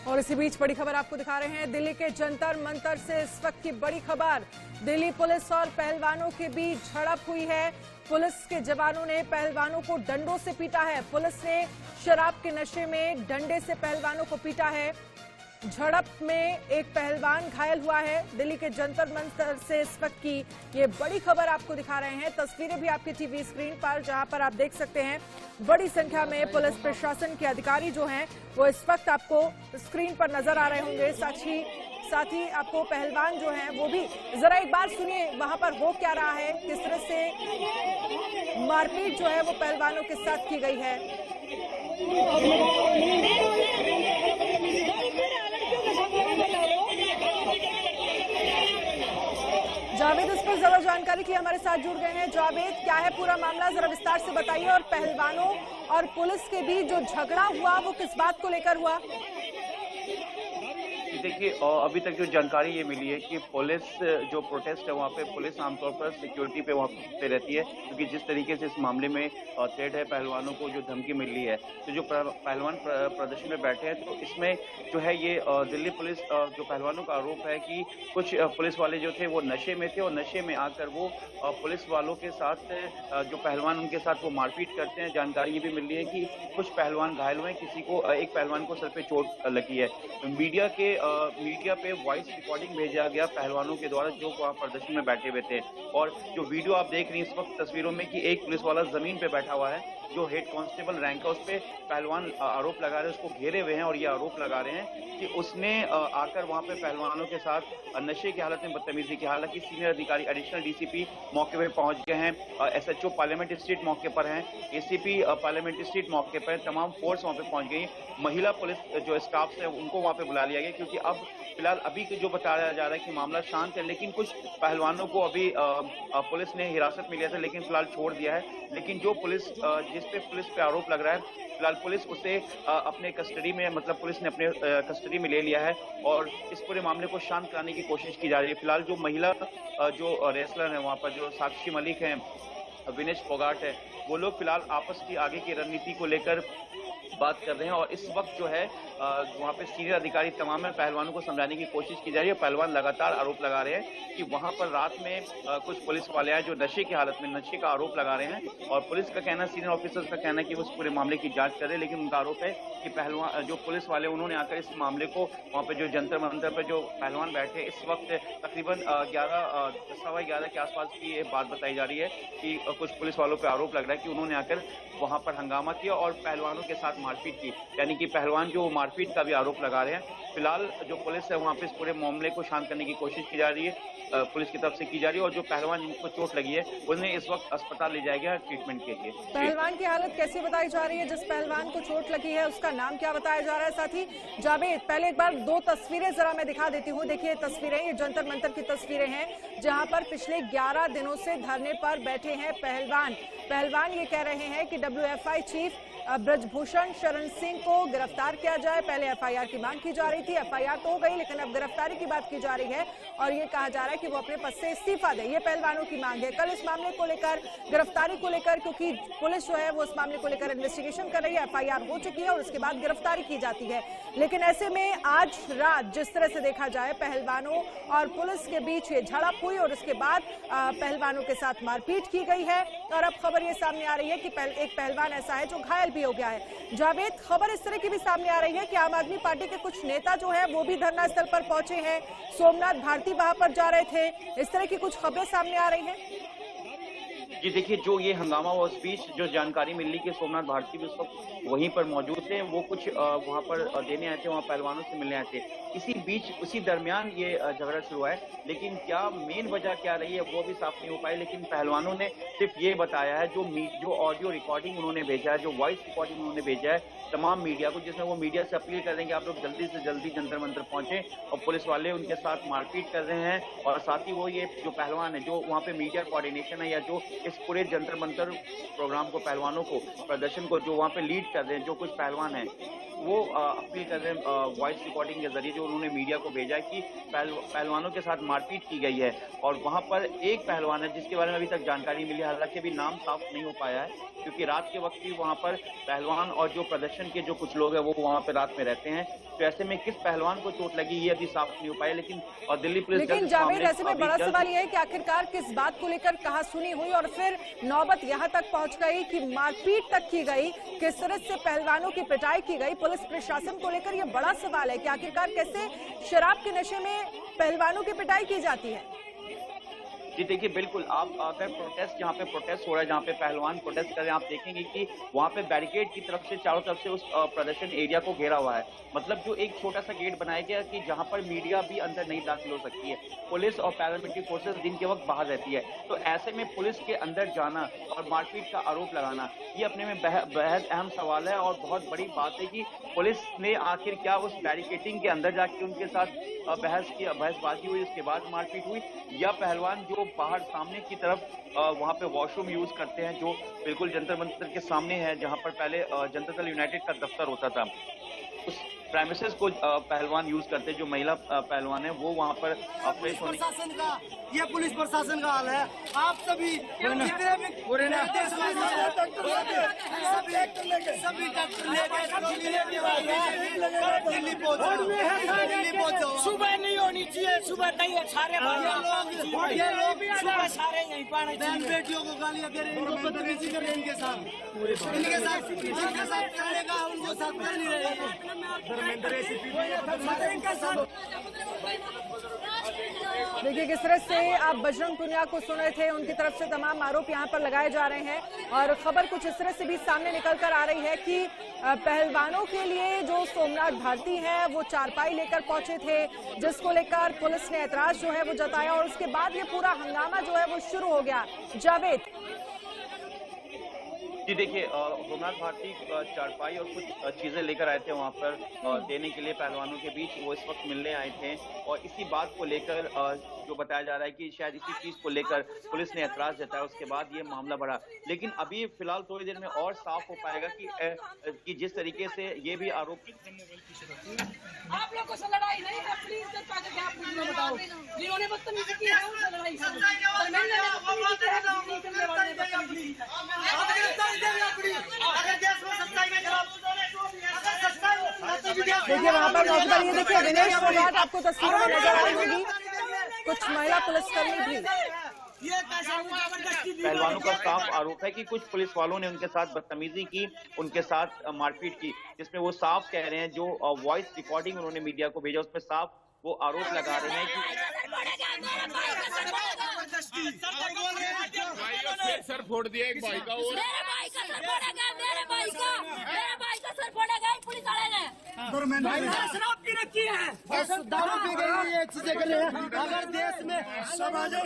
और इसी बीच बड़ी खबर आपको दिखा रहे हैं। दिल्ली के जंतर मंतर से इस वक्त की बड़ी खबर। दिल्ली पुलिस और पहलवानों के बीच झड़प हुई है। पुलिस के जवानों ने पहलवानों को डंडों से पीटा है। पुलिस ने शराब के नशे में डंडे से पहलवानों को पीटा है। झड़प में एक पहलवान घायल हुआ है। दिल्ली के जंतर मंतर से इस वक्त की ये बड़ी खबर आपको दिखा रहे हैं। तस्वीरें भी आपकी टीवी स्क्रीन पर, जहां पर आप देख सकते हैं बड़ी संख्या में पुलिस प्रशासन के अधिकारी जो हैं वो इस वक्त आपको स्क्रीन पर नजर आ रहे होंगे। साथ ही आपको पहलवान जो हैं वो भी, जरा एक बार सुनिए वहां पर हो क्या रहा है, किस तरह से मारपीट जो है वो पहलवानों के साथ की गई है। जावेद इस पर जरा जानकारी की हमारे साथ जुड़ गए हैं। जावेद, क्या है पूरा मामला, जरा विस्तार से बताइए। और पहलवानों और पुलिस के बीच जो झगड़ा हुआ वो किस बात को लेकर हुआ? देखिए, अभी तक जो जानकारी ये मिली है कि पुलिस जो प्रोटेस्ट है वहाँ पे पुलिस आमतौर पर सिक्योरिटी पे वहाँ पे रहती है, क्योंकि जिस तरीके से इस मामले में थ्रेट है, पहलवानों को जो धमकी मिल रही है, तो जो पहलवान प्रदर्शन में बैठे हैं, तो इसमें जो है ये दिल्ली पुलिस जो पहलवानों का आरोप है कि कुछ पुलिस वाले जो थे वो नशे में थे और नशे में आकर वो पुलिस वालों के साथ जो पहलवान उनके साथ वो मारपीट करते हैं। जानकारी ये भी मिल रही है कि कुछ पहलवान घायल हुए हैं, एक पहलवान को सर पे चोट लगी है। मीडिया पे वॉइस रिकॉर्डिंग भेजा गया पहलवानों के द्वारा जो वहाँ प्रदर्शन में बैठे हुए थे, और जो वीडियो आप देख रही हैं इस वक्त तस्वीरों में कि एक पुलिस वाला जमीन पे बैठा हुआ है, जो हेड कांस्टेबल रैंक है, उस पे पहलवान आरोप लगा रहे हैं, उसको घेरे हुए हैं और ये आरोप लगा रहे हैं कि उसने आकर वहां पे पहलवानों के साथ नशे की हालत में बदतमीजी की। हालांकि सीनियर अधिकारी एडिशनल डीसीपी मौके पे पहुंच गए हैं, एसएचओ पार्लियामेंट स्ट्रीट मौके पर हैं, एसीपी पार्लियामेंट स्ट्रीट मौके पर, तमाम फोर्स वहां पे पहुंच गई। महिला पुलिस जो स्टाफ है उनको वहां पे बुला लिया गया, क्योंकि अब फिलहाल अभी जो बताया जा रहा है कि मामला शांत है, लेकिन कुछ पहलवानों को अभी पुलिस ने हिरासत में लिया था, लेकिन फिलहाल छोड़ दिया है। लेकिन जो पुलिस जिस पे पुलिस पे आरोप लग रहा है, फिलहाल पुलिस उसे अपने कस्टडी में, मतलब पुलिस ने अपने कस्टडी में ले लिया है और इस पूरे मामले को शांत कराने की कोशिश की जा रही है। फिलहाल जो महिला जो रेसलर है वहाँ पर, जो साक्षी मलिक हैं, विनेश फोगाट है, वो लोग फिलहाल आपस की आगे की रणनीति को लेकर बात कर रहे हैं और इस वक्त जो है वहाँ पे सीनियर अधिकारी तमाम पहलवानों को समझाने की कोशिश की जा रही है। पहलवान लगातार आरोप लगा रहे हैं कि वहाँ पर रात में कुछ पुलिस वाले आए जो नशे की हालत में नशे का आरोप लगा रहे हैं, और पुलिस का कहना, सीनियर ऑफिसर्स का कहना है कि वो उस पूरे मामले की जांच कर रहे हैं, लेकिन उनका आरोप है कि पहलवान जो पुलिस वाले उन्होंने आकर इस मामले को वहाँ पे जो जंतर मंतर पर जो पहलवान बैठे, इस वक्त तकरीबन 11 के आसपास की ये बात बताई जा रही है कि कुछ पुलिस वालों पर आरोप लग रहा है कि उन्होंने आकर वहाँ पर हंगामा किया और पहलवानों के साथ मारपीट की, यानी कि पहलवान जो मारपीट का भी आरोप लगा रहे हैं। फिलहाल जो पुलिस है वहाँ पे इस पूरे मामले को शांत करने की कोशिश की जा रही है, पुलिस की तरफ से की जा रही है, और जो पहलवान जिनको चोट लगी है उन्हें इस वक्त अस्पताल ले जाया गया ट्रीटमेंट के लिए। पहलवान की हालत कैसी बताई जा रही है? जिस पहलवान को चोट लगी है उसका नाम क्या बताया जा रहा है? साथ ही जावेद, पहले एक बार दो तस्वीरें जरा मैं दिखा देती हूँ। देखिए तस्वीरें, ये जंतर मंतर की तस्वीरें हैं जहाँ पर पिछले 11 दिनों से धरने पर बैठे हैं पहलवान ये कह रहे हैं कि WFI चीफ ब्रजभूषण शरण सिंह को गिरफ्तार किया जाए। पहले FIR की मांग की जा रही थी, FIR तो हो गई, लेकिन अब गिरफ्तारी की बात की जा रही है और ये कहा जा रहा है कि वो अपने पद से इस्तीफा दे। ये पहलवानों की मांग है। कल इस मामले को लेकर, गिरफ्तारी को लेकर, क्योंकि पुलिस जो है वो इस मामले को लेकर इन्वेस्टिगेशन कर रही है, FIR हो चुकी है और उसके बाद गिरफ्तारी की जाती है। लेकिन ऐसे में आज रात जिस तरह से देखा जाए पहलवानों और पुलिस के बीच ये झड़प हुई और उसके बाद पहलवानों के साथ मारपीट की गई है और अब खबर ये सामने आ रही है कि एक पहलवान ऐसा है जो घायल भी हो गया है। जावेद, खबर इस तरह की भी सामने आ रही है कि आम आदमी पार्टी के कुछ नेता जो हैं वो भी धरना स्थल पर पहुंचे हैं, सोमनाथ भारती वहां पर जा रहे थे, इस तरह की कुछ खबरें सामने आ रही हैं। जी देखिए, जो ये हंगामा हुआ उस बीच जो जानकारी मिल रही कि सोमनाथ भारती भी उस वक्त वहीं पर मौजूद थे, वो कुछ वहां पर देने आए थे, वहां पहलवानों से मिलने आए थे। उसी दरमियान ये झगड़ा शुरू है, लेकिन क्या मेन वजह क्या रही है वो भी साफ नहीं हो पाई। लेकिन पहलवानों ने सिर्फ ये बताया है, जो ऑडियो रिकॉर्डिंग उन्होंने भेजा है, जो वॉइस रिकॉर्डिंग उन्होंने भेजा है तमाम मीडिया को, जिसमें वो मीडिया से अपील कर रहे हैं कि आप लोग जल्दी से जल्दी जंतर मंतर पहुंचे, और पुलिस वाले उनके साथ मारपीट कर रहे हैं। और साथ ही वो ये जो पहलवान है, जो वहाँ पे मीडिया कोऑर्डिनेशन है या जो इस इस पूरे जंतर मंतर प्रोग्राम को, पहलवानों को, प्रदर्शन को जो वहाँ पे लीड कर रहे हैं, जो कुछ पहलवान हैं, वो अपील कर रहे हैं वॉइस रिकॉर्डिंग के जरिए, जो उन्होंने मीडिया को भेजा कि पहलवानों के साथ मारपीट की गई है। और वहाँ पर एक पहलवान है जिसके बारे में अभी तक जानकारी मिली है, हालांकि अभी नाम साफ नहीं हो पाया है, क्योंकि रात के वक्त भी वहाँ पर पहलवान और जो प्रदर्शन के जो कुछ लोग हैं वो वहाँ पर रात में रहते हैं। तो ऐसे में किस पहलवान को चोट लगी ये अभी साफ नहीं हो पाया, लेकिन दिल्ली पुलिस, लेकिन जावेद, ऐसे में बड़ा सवाल यह है कि आखिरकार किस बात को लेकर कहासुनी हुई और फिर नौबत यहाँ तक पहुंच गई कि मारपीट तक की गई, किस तरह से पहलवानों की पिटाई की गई। पुलिस प्रशासन को लेकर यह बड़ा सवाल है कि आखिरकार कैसे शराब के नशे में पहलवानों की पिटाई की जाती है। जी देखिए, बिल्कुल, आप अगर प्रोटेस्ट, जहाँ पे प्रोटेस्ट हो रहा है, जहाँ पे पहलवान प्रोटेस्ट कर रहे हैं, आप देखेंगे कि वहाँ पे बैरिकेड की तरफ से चारों तरफ से उस प्रदर्शन एरिया को घेरा हुआ है। मतलब जो एक छोटा सा गेट बनाया गया कि जहाँ पर मीडिया भी अंदर नहीं दाखिल हो सकती है। पुलिस और पैरामिलिट्री फोर्सेस दिन के वक्त बाहर रहती है, तो ऐसे में पुलिस के अंदर जाना और मारपीट का आरोप लगाना, ये अपने में बेहद अहम सवाल है। और बहुत बड़ी बात है कि पुलिस ने आखिर क्या उस बैरिकेडिंग के अंदर जाके उनके साथ बहसबाजी हुई, उसके बाद मारपीट हुई, या पहलवान जो बाहर सामने की तरफ वहाँ पे वॉशरूम यूज करते हैं, जो बिल्कुल जंतर मंतर के सामने है, जहाँ पर पहले जनता दल यूनाइटेड का दफ्तर होता था, उस प्रेमिसेस को पहलवान यूज करते हैं। जो महिला पहलवान है वो वहाँ पर फ्रेश होने, प्रशासन का, ये पुलिस प्रशासन का हाल है। आप सभी सुबह नहीं होनी चाहिए, सुबह नहीं है, सारे सारे यहीं पाने बेटियों को गालियाँ दे रहे हैं, इनको बदतमीजी कर रहे हैं, इनके साथ चलेगा, उनके साथ कर नहीं रहे। देखिए किस तरह से आप बजरंग पुनिया को सुन रहे थे, उनकी तरफ से तमाम आरोप यहाँ पर लगाए जा रहे हैं। और खबर कुछ इस तरह से भी सामने निकल कर आ रही है कि पहलवानों के लिए जो सोमनाथ भारती हैं वो चारपाई लेकर पहुंचे थे, जिसको लेकर पुलिस ने ऐतराज जो है वो जताया और उसके बाद ये पूरा हंगामा जो है वो शुरू हो गया। जावेद जी देखिए, सोमनाथ भारती चारपाई और कुछ चीजें लेकर आए थे वहाँ पर देने के लिए पहलवानों के बीच, वो इस वक्त मिलने आए थे। और इसी बात को लेकर जो बताया जा रहा है कि शायद इसी चीज को लेकर पुलिस ने ऐतराज जताया, उसके बाद ये मामला बढ़ा। लेकिन अभी फिलहाल थोड़ी देर में और साफ हो पाएगा कि जिस तरीके से ये भी आरोप, आप लोगों से लड़ाई नहीं है, प्लीज जनता के आप मुझे बताओ, जिन्होंने बदतमीजी की है उनसे लड़ाई है। देखिए वहाँ पर नौजवान, ये देखिए विनेश फोगाट आपको तस्वीरों में नजर आई होगी, कुछ महिला पुलिसकर्मी भी। पहलवानों का साफ आरोप है कि कुछ पुलिस वालों ने उनके साथ बदतमीजी की, उनके साथ मारपीट की, जिसमें वो साफ कह रहे हैं, जो वॉइस रिकॉर्डिंग उन्होंने मीडिया को भेजा उसमें साफ वो आरोप लगा रहे हैं कि सर फोड़ दिया एक भाई का, और मेरे भाई का सर फोड़ेगा, मेरे भाई का सर फोड़ेगा पुलिस वाले ने। शराब पी रखी है, दारू पी गई, ये चीजें कर रहे हैं। अगर देश में सब आ जाओ,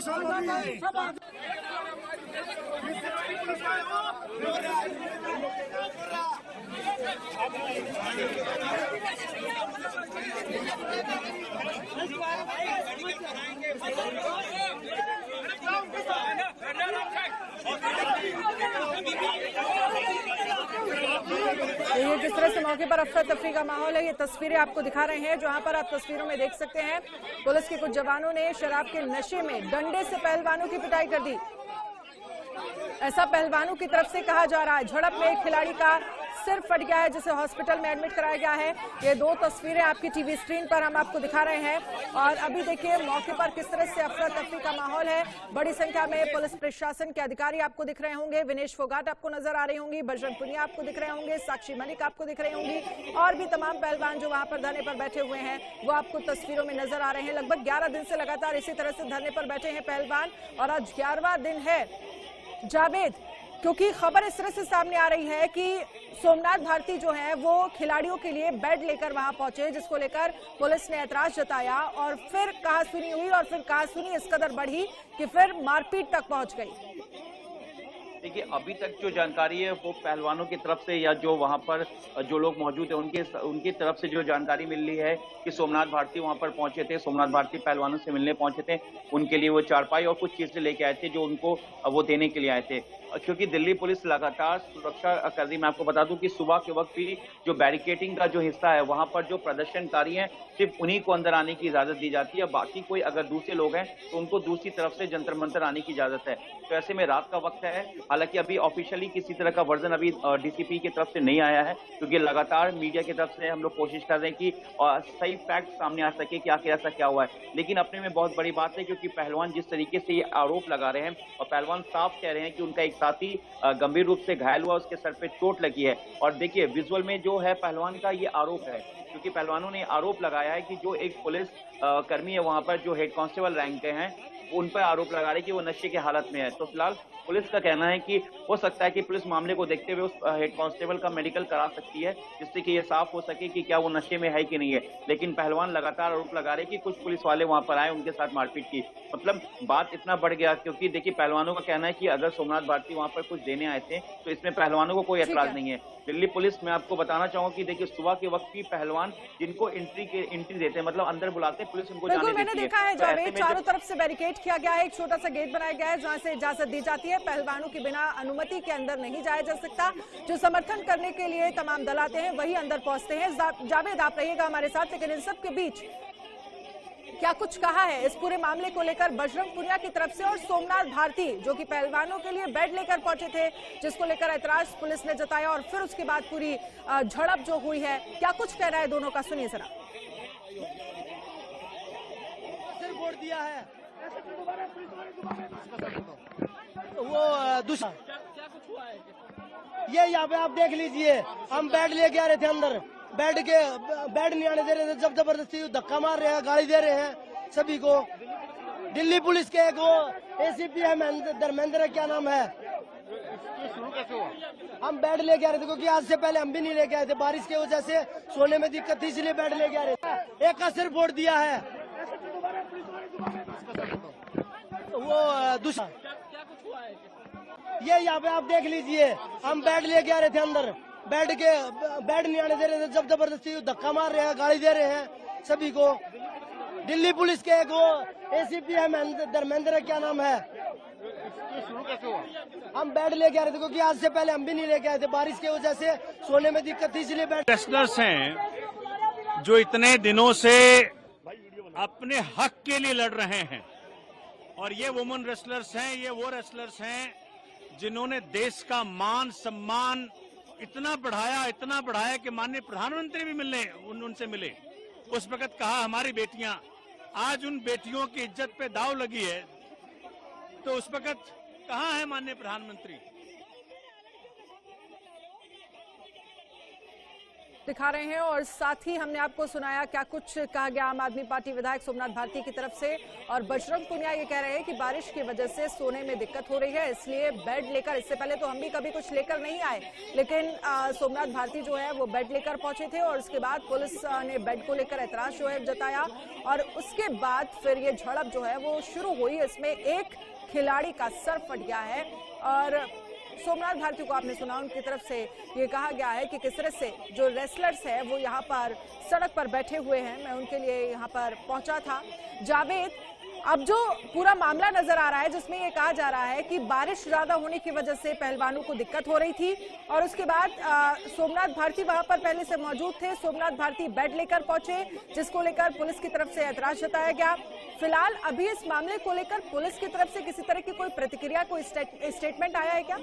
ये किस तरह से मौके पर अफरा तफरी का माहौल है, ये तस्वीरें आपको दिखा रहे हैं, जहां पर आप तस्वीरों में देख सकते हैं पुलिस के कुछ जवानों ने शराब के नशे में डंडे से पहलवानों की पिटाई कर दी। ऐसा पहलवानों की तरफ से कहा जा रहा है। झड़प में एक खिलाड़ी का सिर फट गया है, जिसे हॉस्पिटल में एडमिट कराया गया है। ये दो तस्वीरें आपकी टीवी स्क्रीन पर हम आपको दिखा रहे हैं। और अभी देखिए मौके पर किस तरह से अफरा तफरी का माहौल है। बड़ी संख्या में पुलिस प्रशासन के अधिकारी आपको दिख रहे होंगे, विनेश फोगाट आपको नजर आ रही होंगी, बजरंग पुनिया आपको दिख रहे होंगे, साक्षी मलिक आपको दिख रही होंगी, और भी तमाम पहलवान जो वहां पर धरने पर बैठे हुए हैं वो आपको तस्वीरों में नजर आ रहे हैं। लगभग 11 दिन से लगातार इसी तरह से धरने पर बैठे हैं पहलवान, और आज 11वां दिन है। जावेद, क्योंकि खबर इस तरह से सामने आ रही है कि सोमनाथ भारती जो है वो खिलाड़ियों के लिए बेड लेकर वहां पहुंचे, जिसको लेकर पुलिस ने ऐतराज जताया और फिर कहासुनी हुई, और फिर कहासुनी इस कदर बढ़ी कि फिर मारपीट तक पहुंच गई। देखिए, अभी तक जो जानकारी है वो पहलवानों की तरफ से या जो वहां पर जो लोग मौजूद हैं उनकी तरफ से जो जानकारी मिल रही है कि सोमनाथ भारती वहां पर पहुंचे थे, सोमनाथ भारती पहलवानों से मिलने पहुंचे थे, उनके लिए वो चारपाई और कुछ चीजें लेके आए थे जो उनको वो देने के लिए आए थे। क्योंकि दिल्ली पुलिस लगातार सुरक्षा कर रही, मैं आपको बता दूं कि सुबह के वक्त भी जो बैरिकेटिंग का जो हिस्सा है वहां पर जो प्रदर्शनकारी हैं सिर्फ उन्हीं को अंदर आने की इजाजत दी जाती है, बाकी कोई अगर दूसरे लोग हैं तो उनको दूसरी तरफ से जंतर मंतर आने की इजाजत है। तो ऐसे में रात का वक्त है, हालांकि अभी ऑफिशियली किसी तरह का वर्जन अभी डीसीपी की तरफ से नहीं आया है, क्योंकि लगातार मीडिया की तरफ से हम लोग कोशिश कर रहे हैं कि सही फैक्ट सामने आ सके कि आखिर ऐसा क्या हुआ है। लेकिन अपने में बहुत बड़ी बात है, क्योंकि पहलवान जिस तरीके से ये आरोप लगा रहे हैं और पहलवान साफ कह रहे हैं कि उनका एक साथी गंभीर रूप से घायल हुआ, उसके सर पे चोट लगी है। और देखिए विजुअल में जो है पहलवान का ये आरोप है, क्योंकि पहलवानों ने आरोप लगाया है कि जो एक पुलिस कर्मी है वहां पर जो हेड कांस्टेबल रैंक के हैं उन पर आरोप लगा रहे हैं कि वो नशे की हालत में है। तो फिलहाल पुलिस का कहना है कि हो सकता है कि पुलिस मामले को देखते हुए उस हेड कांस्टेबल का मेडिकल करा सकती है, जिससे कि ये साफ हो सके कि क्या वो नशे में है कि नहीं है। लेकिन पहलवान लगातार आरोप लगा रहे हैं कि कुछ पुलिस वाले वहां पर आए, उनके साथ मारपीट की। मतलब बात इतना बढ़ गया, क्योंकि देखिए पहलवानों का कहना है कि अगर सोमनाथ भारती वहां पर कुछ देने आए थे तो इसमें पहलवानों को कोई एतराज नहीं है। दिल्ली पुलिस, मैं आपको बताना चाहूंगा कि देखिए सुबह के वक्त भी पहलवान जिनको एंट्री देते हैं, मतलब अंदर बुलाते हैं, पुलिस उनको जाने देती है। मैंने देखा है जावेद, चारों तरफ से बैरिकेड किया गया है, एक छोटा सा गेट बनाया गया है जहां से इजाजत दी जाती है, पहलवानों की बिना अनुमति के अंदर नहीं जाया जा सकता। जो समर्थन करने के लिए तमाम दल आते हैं वही अंदर पहुंचते हैं। जावेद, आप रहिएगा हमारे साथ, लेकिन इन सब के बीच क्या कुछ कहा है इस पूरे मामले को लेकर बजरंग पुनिया की तरफ से, और सोमनाथ भारती जो कि पहलवानों के लिए बेड लेकर पहुंचे थे, जिसको लेकर ऐतराज पुलिस ने जताया, और फिर उसके बाद पूरी झड़प जो हुई है, क्या कुछ कह रहा है दोनों का, सुनिए जरा। वोट दिया है वो दूसरा ये यहाँ पे आप देख लीजिए, हम बेड लेके आ रहे थे अंदर, बेड नहीं आने दे रहे थे, जब जबरदस्ती धक्का मार रहे हैं, गाली दे रहे हैं सभी को। दिल्ली पुलिस के एक वो एसीपी है धर्मेंद्र, क्या नाम है, हम बेड लेके आ रहे थे क्योंकि आज से पहले हम भी नहीं लेके आए थे, बारिश की वजह से सोने में दिक्कत थी, इसलिए बेड लेके आ रहे थे। एक का सिर्फ वोट दिया है वो दूसरा ये यहाँ पे आप देख लीजिए, हम बेड लेके आ रहे थे अंदर, बेड नहीं आने दे रहे थे, जब जबरदस्ती धक्का मार रहे हैं, गाली दे रहे हैं सभी को। दिल्ली पुलिस के एक वो एसीपी है धर्मेंद्र, क्या नाम है, हम बेड लेके आ रहे थे क्योंकि आज से पहले हम भी नहीं लेके आए थे, बारिश की वजह से सोने में दिक्कत थी, इसलिए बेड। रेसलर्स हैं जो इतने दिनों से अपने हक के लिए लड़ रहे हैं, और ये वुमेन रेसलर्स हैं, ये वो रेसलर्स हैं जिन्होंने देश का मान सम्मान इतना बढ़ाया कि माननीय प्रधानमंत्री भी उनसे मिले। उस वक्त कहा हमारी बेटियां, आज उन बेटियों की इज्जत पे दाव लगी है, तो उस वक्त कहाँ है माननीय प्रधानमंत्री। दिखा रहे हैं, और साथ ही हमने आपको सुनाया क्या कुछ कहा गया आम आदमी पार्टी विधायक सोमनाथ भारती की तरफ से। और बजरंग पुनिया ये कह रहे हैं कि बारिश की वजह से सोने में दिक्कत हो रही है, इसलिए बेड लेकर, इससे पहले तो हम भी कभी कुछ लेकर नहीं आए, लेकिन सोमनाथ भारती जो है वो बेड लेकर पहुंचे थे, और उसके बाद पुलिस ने बेड को लेकर ऐतराज जो है जताया, और उसके बाद फिर ये झड़प जो है वो शुरू हुई। इसमें एक खिलाड़ी का सर फट गया है, और सोमनाथ भारती को आपने सुना, उनकी तरफ से ये कहा गया है कि किस तरह से जो रेसलर्स है वो यहाँ पर सड़क पर बैठे हुए हैं, मैं उनके लिए यहाँ पर पहुंचा था। जावेद, अब जो पूरा मामला नजर आ रहा है जिसमें ये कहा जा रहा है कि बारिश ज्यादा होने की वजह से पहलवानों को दिक्कत हो रही थी, और उसके बाद सोमनाथ भारती वहां पर पहले से मौजूद थे, सोमनाथ भारती बेड लेकर पहुंचे, जिसको लेकर पुलिस की तरफ से ऐतराज जताया गया। फिलहाल अभी इस मामले को लेकर पुलिस की तरफ से किसी तरह की कोई प्रतिक्रिया, कोई स्टेटमेंट आया है क्या?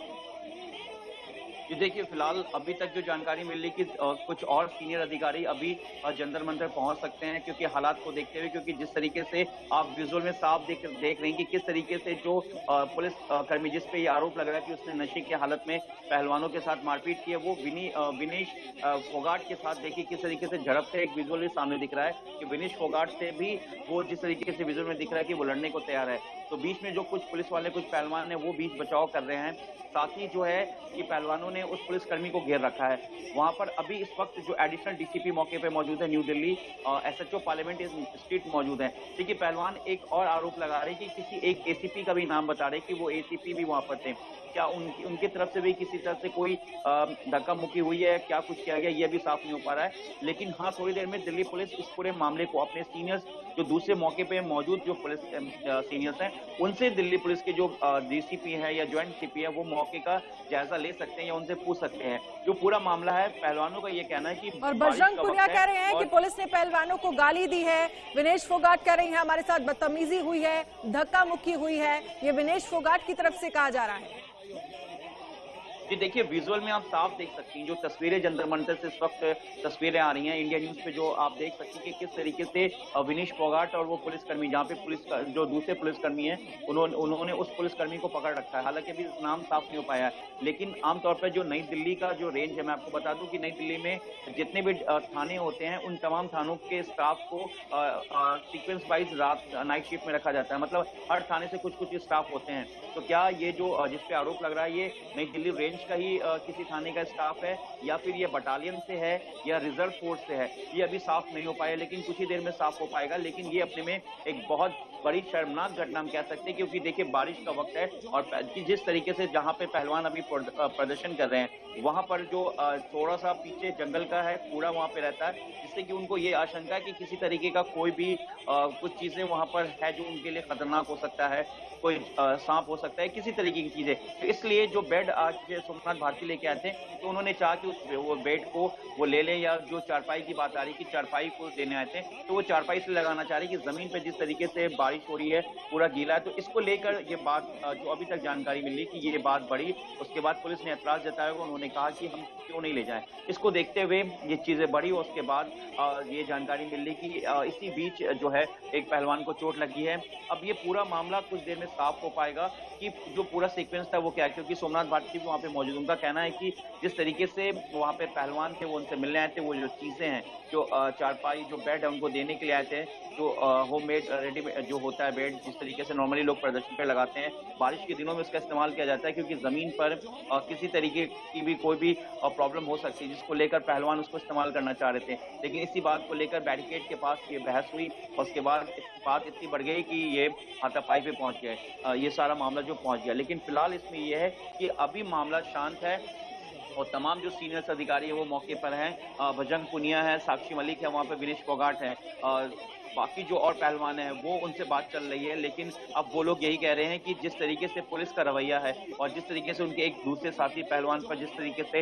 ये देखिए, फिलहाल अभी तक जो जानकारी मिल रही कि कुछ और सीनियर अधिकारी अभी जंतर मंतर पहुंच सकते हैं, क्योंकि हालात को देखते हुए, क्योंकि जिस तरीके से आप विजुअल में साफ देख रहे हैं कि किस तरीके से जो पुलिस कर्मी जिस पे ये आरोप लग रहा है कि उसने नशे की हालत में पहलवानों के साथ मारपीट की है, वो विनेश फोगाट के साथ देखिए किस तरीके से झड़प से एक विजुअल भी सामने दिख रहा है कि विनेश फोगाट से भी वो जिस तरीके से विजुअल में दिख रहा है कि वो लड़ने को तैयार है। तो बीच में जो कुछ पुलिस वाले, कुछ पहलवान है वो बीच बचाव कर रहे हैं। साथ ही जो है कि पहलवानों ने ने उस पुलिसकर्मी को घेर रखा है। वहां पर अभी इस वक्त जो एडिशनल डीसीपी मौके पे मौजूद है new Delhi, SHO parliament street मौजूद है। देखिए पहलवान एक और आरोप लगा रहे कि किसी एक एसीपी का भी नाम बता रहे कि वो एसीपी भी वहां पर थे। क्या उनकी तरफ से भी किसी तरह से कोई धक्का मुक्की हुई है, क्या कुछ किया गया, ये भी साफ नहीं हो पा रहा है। लेकिन हाँ, थोड़ी देर में दिल्ली पुलिस इस पूरे मामले को अपने सीनियर्स जो दूसरे मौके पे मौजूद जो पुलिस सीनियर्स हैं उनसे, दिल्ली पुलिस के जो डीसीपी है या ज्वाइंट सीपी है, वो मौके का जायजा ले सकते हैं या उनसे पूछ सकते हैं। जो पूरा मामला है, पहलवानों का ये कहना है कि और बजरंग पुनिया कह रहे हैं कि पुलिस ने पहलवानों को गाली दी है। विनेश फोगाट कह रही हैं हमारे साथ बदतमीजी हुई है, धक्का मुक्की हुई है। ये विनेश फोगाट की तरफ से कहा जा रहा है। जी देखिए, विजुअल में आप साफ देख सकती हैं जो तस्वीरें जंतर मंतर से इस वक्त तस्वीरें आ रही हैं इंडिया न्यूज पे, जो आप देख सकती हैं कि किस तरीके से विनेश फोगाट और वो पुलिसकर्मी, जहाँ पे पुलिस का जो दूसरे पुलिसकर्मी हैं, उन्होंने उस पुलिसकर्मी को पकड़ रखा है। हालांकि अभी नाम साफ नहीं हो पाया है, लेकिन आमतौर पर जो नई दिल्ली का जो रेंज है, मैं आपको बता दूं कि नई दिल्ली में जितने भी थाने होते हैं उन तमाम थानों के स्टाफ को सीक्वेंस वाइज रात नाइट शिफ्ट में रखा जाता है। मतलब हर थाने से कुछ कुछ स्टाफ होते हैं। तो क्या ये जो जिस पे आरोप लग रहा है ये नई दिल्ली रेंज का ही किसी थाने का स्टाफ है या फिर ये बटालियन से है या रिजर्व फोर्स से है, ये अभी साफ नहीं हो पाया, लेकिन कुछ ही देर में साफ हो पाएगा। लेकिन ये अपने में एक बहुत बड़ी शर्मनाक घटना हम कह सकते हैं, क्योंकि देखिए बारिश का वक्त है और जिस तरीके से जहां पे पहलवान अभी प्रदर्शन कर रहे हैं वहां पर जो थोड़ा सा पीछे जंगल का है, कूड़ा वहां पे रहता है, जिससे कि उनको ये आशंका है कि किसी तरीके का कोई भी कुछ चीजें वहां पर है जो उनके लिए खतरनाक हो सकता है, कोई सांप हो सकता है, किसी तरीके की चीजें। तो इसलिए जो बेड आज सोमनाथ भारती लेके आए थे, तो उन्होंने चाहा कि वो बेड को वो ले लें, या जो चारपाई की बात आ रही कि चारपाई को देने आए थे, तो वो चारपाई से लगाना चाह रही कि जमीन पे जिस तरीके से बारिश हो रही है, पूरा गीला है। तो इसको लेकर ये बात जो अभी तक जानकारी मिली कि ये बात बढ़ी, उसके बाद पुलिस ने ऐतराज जताया, उन्होंने कहा कि हम क्यों नहीं ले जाएं। इसको देखते हुए ये चीजें बढ़ी और उसके बाद ये जानकारी मिली कि इसी बीच जो है एक पहलवान को चोट लगी है। अब ये पूरा मामला कुछ देर में साफ हो पाएगा कि जो पूरा सीक्वेंस था वो क्या है, क्योंकि सोमनाथ भारती भी वहाँ पे मौजूद, उनका कहना है कि जिस तरीके से वहाँ पे पहलवान थे वो उनसे मिलने आए थे, वो जो चीजें हैं, जो चारपाई, जो बेड है, उनको देने के लिए आए थे, जो होममेड रेडीमेड जो होता है बेड, जिस तरीके से नॉर्मली लोग प्रदर्शन पे लगाते हैं, बारिश के दिनों में उसका इस्तेमाल किया जाता है, क्योंकि जमीन पर किसी तरीके की भी कोई भी प्रॉब्लम हो सकती है, जिसको लेकर पहलवान उसको इस्तेमाल करना चाह रहे थे। लेकिन इसी बात को लेकर बैरिकेड के पास ये बहस हुई और उसके बाद बात इतनी बढ़ गई कि ये हाथापाई पे पहुंच गए, ये सारा मामला जो पहुंच गया। लेकिन फिलहाल इसमें यह है कि अभी मामला शांत है और तमाम जो सीनियर्स अधिकारी है वो मौके पर हैं। बजरंग पुनिया है, साक्षी मलिक है, वहाँ पे विनेश फोगाट है, बाकी जो और पहलवान हैं वो उनसे बात चल रही है। लेकिन अब वो लोग यही कह रहे हैं कि जिस तरीके से पुलिस का रवैया है और जिस तरीके से उनके एक दूसरे साथी पहलवान पर जिस तरीके से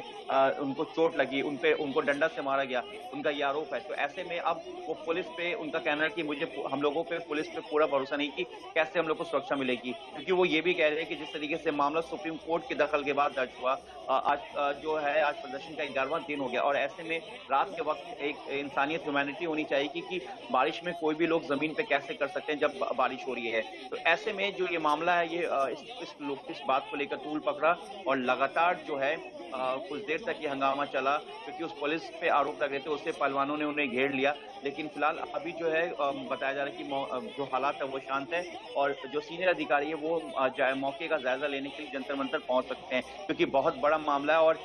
उनको चोट लगी, उनको डंडा से मारा गया, उनका ये आरोप है। तो ऐसे में अब वो पुलिस पे, उनका कहना है कि हम लोगों पे, पुलिस पे पूरा भरोसा नहीं कि कैसे हम लोग को सुरक्षा मिलेगी, क्योंकि वो ये भी कह रहे हैं कि जिस तरीके से मामला सुप्रीम कोर्ट के दखल के बाद दर्ज हुआ, आज जो है आज प्रदर्शन का 11वां दिन हो गया और ऐसे में रात के वक्त एक इंसानियत, ह्यूमैनिटी होनी चाहिए कि बारिश में कोई भी लोग जमीन पे कैसे कर सकते हैं जब बारिश हो रही है। तो ऐसे में जो ये मामला है, ये इस बात को लेकर तूल पकड़ा और लगातार जो है कुछ देर तक ये हंगामा चला, क्योंकि उस पुलिस पे आरोप लग रहे थे, उससे पहलवानों ने उन्हें घेर लिया। लेकिन फिलहाल अभी जो है बताया जा रहा है कि जो हालात है वो शांत है और जो सीनियर अधिकारी है वो मौके का जायजा लेने के लिए जंतर मंतर पहुंच सकते हैं, क्योंकि बहुत बड़ा मामला है। और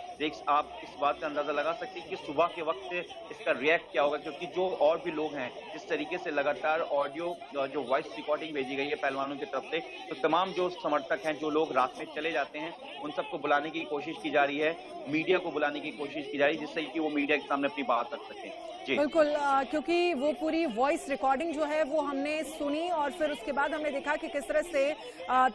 आप इस बात का अंदाजा लगा सकते हैं कि सुबह के वक्त इसका रिएक्ट क्या होगा, क्योंकि जो और भी लोग हैं, जिस तरीके से लगातार ऑडियो जो वॉइस रिकॉर्डिंग भेजी गई है पहलवानों की तरफ से, तो तमाम जो समर्थक हैं, जो लोग रात में चले जाते हैं, उन सबको बुलाने की कोशिश की जा रही है, मीडिया को बुलाने की कोशिश की जा रही है, जिससे कि वो मीडिया के सामने अपनी बात रख सकें। बिल्कुल, क्योंकि वो पूरी वॉइस रिकॉर्डिंग जो है वो हमने सुनी और फिर उसके बाद हमने देखा कि किस तरह से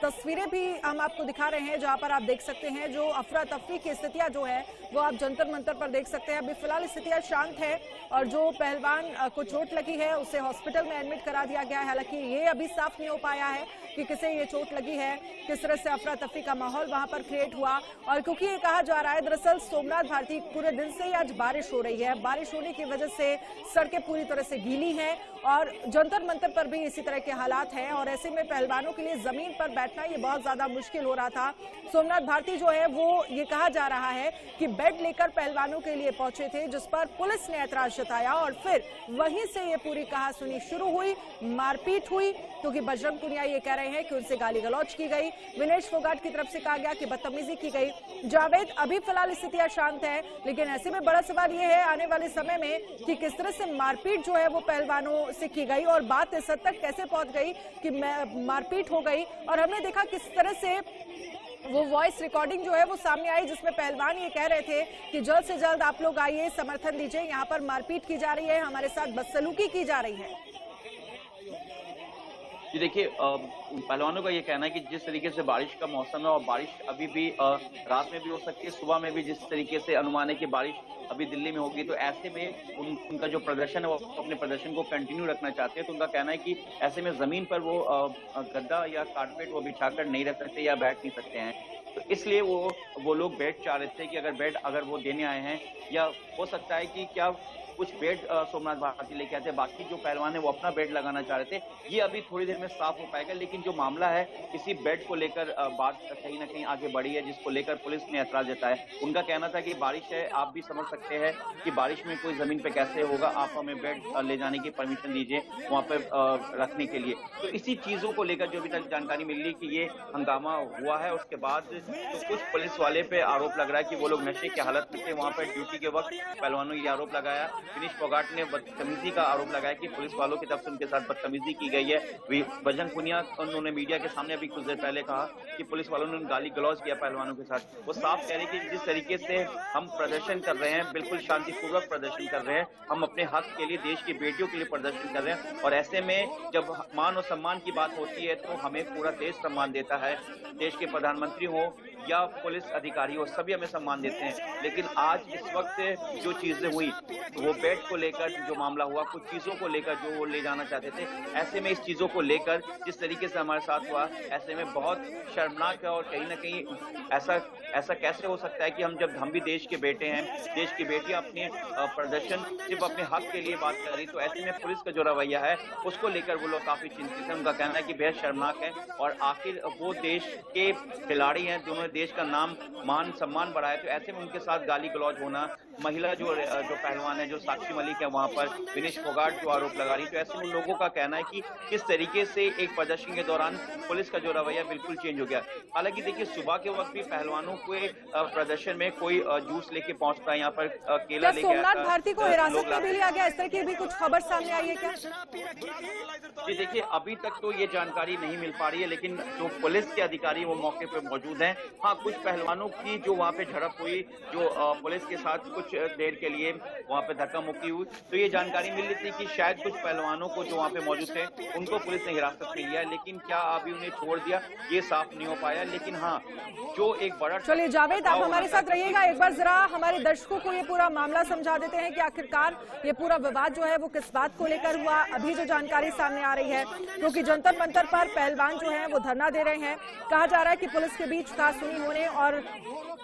तस्वीरें भी हम आपको दिखा रहे हैं, जहां पर आप देख सकते हैं जो अफरा तफरी की स्थितियां जो है वो आप जंतर मंतर पर देख सकते हैं। अभी फिलहाल स्थितियां शांत है और जो पहलवान को चोट लगी है उसे हॉस्पिटल में एडमिट करा दिया गया है। हालांकि ये अभी साफ नहीं हो पाया है कि किसे ये चोट लगी है, किस तरह से अफरा तफरी का माहौल वहां पर क्रिएट हुआ। और क्योंकि ये कहा जा रहा है, दरअसल सोमनाथ भारती पूरे दिन से ही आज बारिश हो रही है, बारिश होने की वजह से सड़कें पूरी तरह से गीली हैं और जंतर मंतर पर भी इसी तरह के हालात हैं और ऐसे में पहलवानों के लिए जमीन पर बैठना ये बहुत ज्यादा मुश्किल हो रहा था। सोमनाथ भारती जो है वो ये कहा जा रहा है कि बेड लेकर पहलवानों के लिए पहुंचे थे, जिस पर पुलिस ने ऐतराज जताया और फिर वहीं से ये पूरी कहासुनी शुरू हुई, मारपीट हुई, क्योंकि बजरंग पुनिया ये कह रहे हैं कि उनसे गाली गलौज की गई, विनेश फोगाट की तरफ से कहा गया कि बदतमीजी की गई। जावेद, अभी फिलहाल स्थितियां शांत है, लेकिन ऐसे में बड़ा सवाल यह है आने वाले समय में कि किस तरह से मारपीट जो है वो पहलवानों से की गई और बात इस हद तक कैसे पहुंच गई कि मारपीट हो गई। और हमने देखा किस तरह से वो वॉइस रिकॉर्डिंग जो है वो सामने आई, जिसमें पहलवान ये कह रहे थे कि जल्द से जल्द आप लोग आइए, समर्थन दीजिए, यहाँ पर मारपीट की जा रही है, हमारे साथ बदसलूकी की जा रही है। जी देखिए, पहलवानों का ये कहना है कि जिस तरीके से बारिश का मौसम है और बारिश अभी भी रात में भी हो सकती है, सुबह में भी जिस तरीके से अनुमान है कि बारिश अभी दिल्ली में होगी, तो ऐसे में उनका जो प्रदर्शन है वो अपने प्रदर्शन को कंटिन्यू रखना चाहते हैं। तो उनका कहना है कि ऐसे में जमीन पर वो गद्दा या कारपेट वो बिछाकर नहीं रह सकते या बैठ नहीं सकते हैं, तो इसलिए वो लोग बेड चाह रहे थे कि अगर वो देने आए हैं, या हो सकता है कि क्या कुछ बेड सोमनाथ भारती लेके आए थे, बाकी जो पहलवान है वो अपना बेड लगाना चाह रहे थे। ये अभी थोड़ी देर में साफ हो पाएगा, लेकिन जो मामला है इसी बेड को लेकर बात कहीं ना कहीं आगे बढ़ी है, जिसको लेकर पुलिस ने ऐतराज जताया। उनका कहना था कि बारिश है, आप भी समझ सकते हैं कि बारिश में कोई जमीन पे कैसे होगा, आप हमें बेड ले जाने की परमिशन दीजिए वहाँ पे रखने के लिए। तो इसी चीजों को लेकर जो अभी तक जानकारी मिल रही कि ये हंगामा हुआ है, उसके बाद तो कुछ पुलिस वाले पे आरोप लग रहा है कि वो लोग नशे की हालत में थे वहाँ पर ड्यूटी के वक्त। पहलवानों ये आरोप लगाया, विनेश फोगाट ने बदतमीजी का आरोप लगाया कि पुलिस वालों की तरफ से उनके साथ बदतमीजी की गई है। बजरंग पुनिया उन्होंने मीडिया के सामने अभी कुछ देर पहले कहा कि पुलिस वालों ने गाली गलौज किया पहलवानों के साथ। वो साफ कह रहे कि जिस तरीके से हम प्रदर्शन कर रहे हैं, बिल्कुल शांतिपूर्वक प्रदर्शन कर रहे हैं, हम अपने हक के लिए, देश की बेटियों के लिए प्रदर्शन कर रहे हैं, और ऐसे में जब मान और सम्मान की बात होती है तो हमें पूरा देश सम्मान देता है। देश के प्रधानमंत्री हो या पुलिस अधिकारी हो, सभी हमें सम्मान देते हैं। लेकिन आज इस वक्त जो चीजें हुई, वो बेड को लेकर जो मामला हुआ, कुछ चीजों को लेकर जो वो ले जाना चाहते थे, ऐसे में इस चीजों को लेकर जिस तरीके से हमारे साथ हुआ, ऐसे में बहुत शर्मनाक है। और कहीं ना कहीं ऐसा कैसे हो सकता है कि हम भी देश के बेटे हैं, देश की बेटियां अपने प्रदर्शन सिर्फ अपने हक के लिए बात कर रही, तो ऐसे में पुलिस का जो रवैया है उसको लेकर वो लोग काफी चिंतित हैं। उनका कहना है कि बेहद शर्मनाक है, और आखिर वो देश के खिलाड़ी हैं, दोनों देश का नाम मान सम्मान बढ़ाया, तो ऐसे में उनके साथ गाली गलौज होना, महिला जो पहलवान है, जो साक्षी मलिक है, वहां पर विनेश फोगाट जो आरोप लगा रही, तो ऐसे में लोगों का कहना है कि किस तरीके से एक प्रदर्शन के दौरान पुलिस का जो रवैया बिल्कुल चेंज हो गया। हालांकि देखिए, सुबह के वक्त भी पहलवानों के प्रदर्शन में कोई जूस लेके पहुंचता है, यहाँ पर केला लेके आता है। सोमनाथ भारती को हिरासत में भी लिया गया, इस तरह की भी कुछ खबर सामने आई है क्या? जी देखिए, अभी तक तो ये जानकारी नहीं मिल पा रही है, लेकिन जो पुलिस के अधिकारी वो मौके पे मौजूद हैं। हाँ, कुछ पहलवानों की जो वहाँ पे झड़प हुई, जो पुलिस के साथ कुछ देर के लिए वहाँ पे धक्का मुक्की हुई, तो ये जानकारी मिल रही थी कि शायद कुछ पहलवानों को जो वहाँ पे मौजूद थे उनको पुलिस ने हिरासत में लिया, लेकिन क्या अभी उन्हें छोड़ दिया ये साफ नहीं हो पाया। लेकिन हाँ, जो एक बड़ा, चलिए जावेद, आप हमारे साथ रहिएगा, एक बार जरा हमारे दर्शकों को ये पूरा मामला समझा देते हैं कि आखिरकार ये पूरा विवाद जो है वो किस बात को लेकर हुआ। अभी जो जानकारी सामने आ रही है, क्योंकि जंतर मंतर पर पहलवान जो है वो धरना दे रहे हैं, कहा जा रहा है कि पुलिस के बीच कहासुनी होने और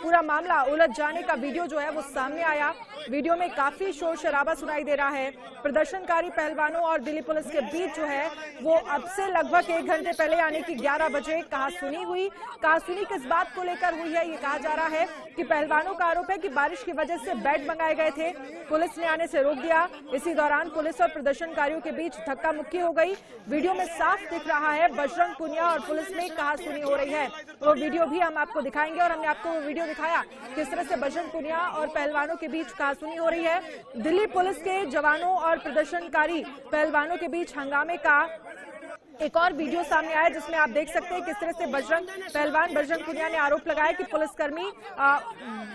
पूरा मामला उलझ जाने का वीडियो जो है वो सामने आया। वीडियो में काफी शोर शराबा सुनाई दे रहा है। प्रदर्शनकारी पहलवानों और दिल्ली पुलिस के बीच जो है वो अब से लगभग 1 घंटे पहले यानी कि 11 बजे कहासुनी हुई। कहासुनी किस बात को लेकर हुई है, ये कहा जा रहा है कि पहलवानों का आरोप है कि बारिश की वजह से बेड मंगाए गए थे, पुलिस ने आने से रोक दिया। इसी दौरान पुलिस और प्रदर्शनकारियों के बीच धक्का मुक्की हो गई। वीडियो में साफ दिख रहा है बजरंग पुनिया और पुलिस में कहासुनी हो रही है। वो वीडियो भी हम आपको दिखाएंगे, और हमने आपको वो वीडियो दिखाया किस तरह से बजरंग पुनिया और पहलवानों के बीच कहासुनी हो रही है। दिल्ली पुलिस के जवानों और प्रदर्शनकारी पहलवानों के बीच हंगामे का एक और वीडियो सामने आया, जिसमें आप देख सकते हैं किस तरह से पहलवान बजरंग पुनिया ने आरोप लगाया कि पुलिसकर्मी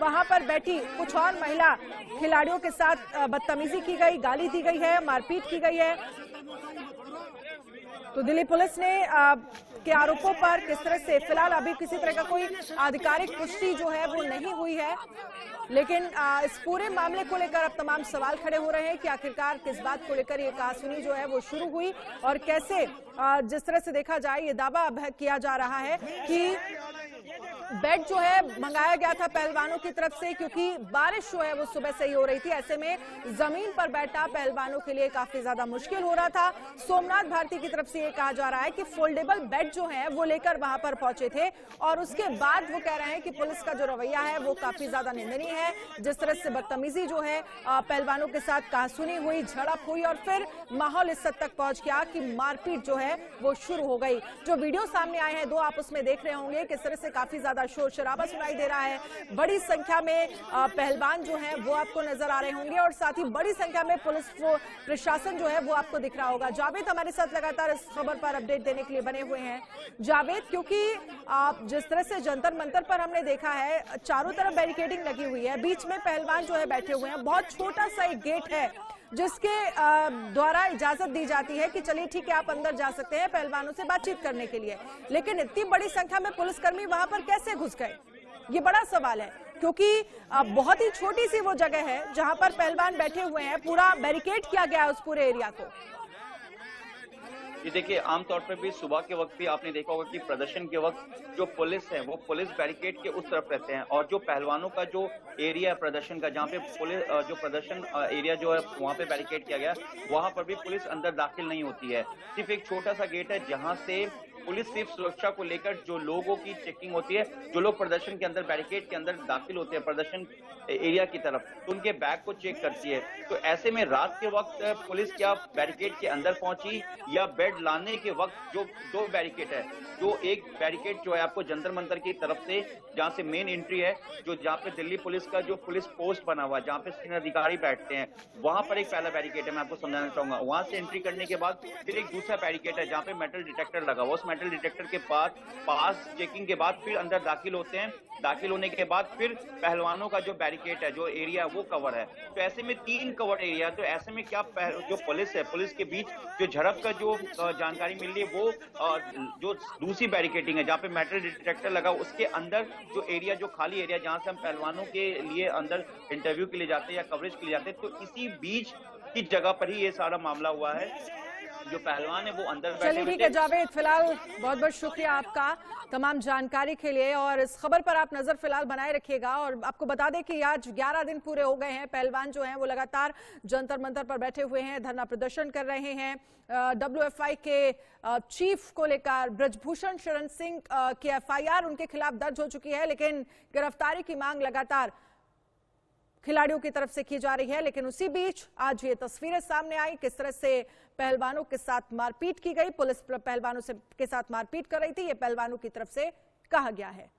वहां पर बैठी कुछ और महिला खिलाड़ियों के साथ बदतमीजी की गई, गाली दी गई है, मारपीट की गई है। तो दिल्ली पुलिस ने के आरोपों पर किस तरह से, फिलहाल अभी किसी तरह का कोई आधिकारिक पुष्टि जो है वो नहीं हुई है, लेकिन इस पूरे मामले को लेकर अब तमाम सवाल खड़े हो रहे हैं कि आखिरकार किस बात को लेकर ये कहासुनी जो है वो शुरू हुई, और कैसे जिस तरह से देखा जाए ये दावा अब किया जा रहा है कि बेड जो है मंगाया गया था पहलवानों की तरफ से, क्योंकि बारिश जो है वो सुबह से ही हो रही थी। ऐसे में जमीन पर बैठना पहलवानों के लिए काफी ज्यादा मुश्किल हो रहा था। सोमनाथ भारती की तरफ से ये कहा जा रहा है कि फोल्डेबल बेड जो है वो लेकर वहां पर पहुंचे थे और उसके बाद वो कह रहे हैं कि पुलिस का जो रवैया है वो काफी ज्यादा निंदनीय है। जिस तरह से बदतमीजी जो है पहलवानों के साथ कहासुनी हुई, झड़प हुई और फिर माहौल इस हद तक पहुंच गया कि मारपीट जो है वो शुरू हो गई। जो वीडियो सामने आए हैं 2, आप उसमें देख रहे होंगे किस तरह से काफी ज्यादा शोर शराबा सुनाई दे रहा है। बड़ी संख्या में पहलवान जो हैं वो आपको नजर आ रहे होंगे और साथ ही बड़ी संख्या में पुलिस प्रशासन जो है वो आपको दिख रहा होगा। जावेद हमारे साथ लगातार इस खबर पर अपडेट देने के लिए बने हुए हैं। जावेद, क्योंकि जिस तरह से जंतर मंतर पर हमने देखा है चारों तरफ बैरिकेडिंग लगी हुई है, बीच में पहलवान जो है बैठे हुए हैं, बहुत छोटा सा एक गेट है जिसके द्वारा इजाजत दी जाती है कि चलिए ठीक है आप अंदर जा सकते हैं पहलवानों से बातचीत करने के लिए, लेकिन इतनी बड़ी संख्या में पुलिसकर्मी वहां पर कैसे घुस गए, ये बड़ा सवाल है। क्योंकि बहुत ही छोटी सी वो जगह है जहां पर पहलवान बैठे हुए हैं, पूरा बैरिकेड किया गया है उस पूरे एरिया को। ये देखिए, आमतौर पर भी सुबह के वक्त भी आपने देखा होगा कि प्रदर्शन के वक्त जो पुलिस है वो पुलिस बैरिकेड के उस तरफ रहते हैं और जो पहलवानों का जो एरिया है प्रदर्शन का, जहाँ पे पुलिस जो प्रदर्शन एरिया जो है वहाँ पे बैरिकेड किया गया, वहाँ पर भी पुलिस अंदर दाखिल नहीं होती है। सिर्फ एक छोटा सा गेट है जहाँ से पुलिस सिर्फ सुरक्षा को लेकर जो लोगों की चेकिंग होती है, जो लोग प्रदर्शन के अंदर बैरिकेड के अंदर दाखिल होते हैं प्रदर्शन एरिया की तरफ, तो उनके बैग को चेक करती है। तो ऐसे में रात के वक्त पुलिस क्या बैरिकेड के अंदर पहुंची या बेड लाने के वक्त जो 2 बैरिकेड है, जो एक बैरिकेड जो है आपको जंतर मंतर की तरफ से जहां से मेन एंट्री है, जो जहां पे दिल्ली पुलिस का जो पुलिस पोस्ट बना हुआ है, जहां पे सीनियर अधिकारी बैठते हैं, वहां पर एक पहला बैरिकेड है, मैं आपको समझाना चाहूंगा। वहां से एंट्री करने के बाद फिर एक दूसरा बैरिकेड है जहां पे मेटल डिटेक्टर लगा हुआ, उस मेटल डिटेक्टर के पास चेकिंग के बाद फिर अंदर दाखिल होते हैं। दाखिल होने के बाद फिर पहलवानों का जो बैरिकेड है, जो एरिया है वो कवर है। तो ऐसे में 3 कवर एरिया, तो ऐसे में क्या जो पुलिस है, पुलिस के बीच जो झड़प का जो जानकारी मिल रही है वो जो दूसरी बैरिकेडिंग है जहाँ पे मेटल डिटेक्टर लगा, उसके अंदर जो एरिया, जो खाली एरिया जहाँ से हम पहलवानों के लिए अंदर इंटरव्यू के लिए जाते हैं या कवरेज के लिए जाते हैं, तो इसी बीच की जगह पर ही ये सारा मामला हुआ है। जो पहलवान है वो अंदर बैठे। चलिए ठीक है जावेद, फिलहाल बहुत बहुत शुक्रिया आपका तमाम जानकारी के लिए और इस खबर पर आप नजर फिलहाल बनाए रखिएगा। और आपको बता दें कि आज 11 दिन पूरे हो गए हैं, पहलवान जो हैं वो लगातार जंतर मंतर पर बैठे हुए हैं, धरना प्रदर्शन कर रहे हैं। WFI के चीफ को लेकर ब्रजभूषण शरण सिंह की FIR उनके खिलाफ दर्ज हो चुकी है, लेकिन गिरफ्तारी की मांग लगातार खिलाड़ियों की तरफ से की जा रही है। लेकिन उसी बीच आज ये तस्वीरें सामने आई किस तरह से पहलवानों के साथ मारपीट की गई, पुलिस पहलवानों के साथ मारपीट कर रही थी, ये पहलवानों की तरफ से कहा गया है।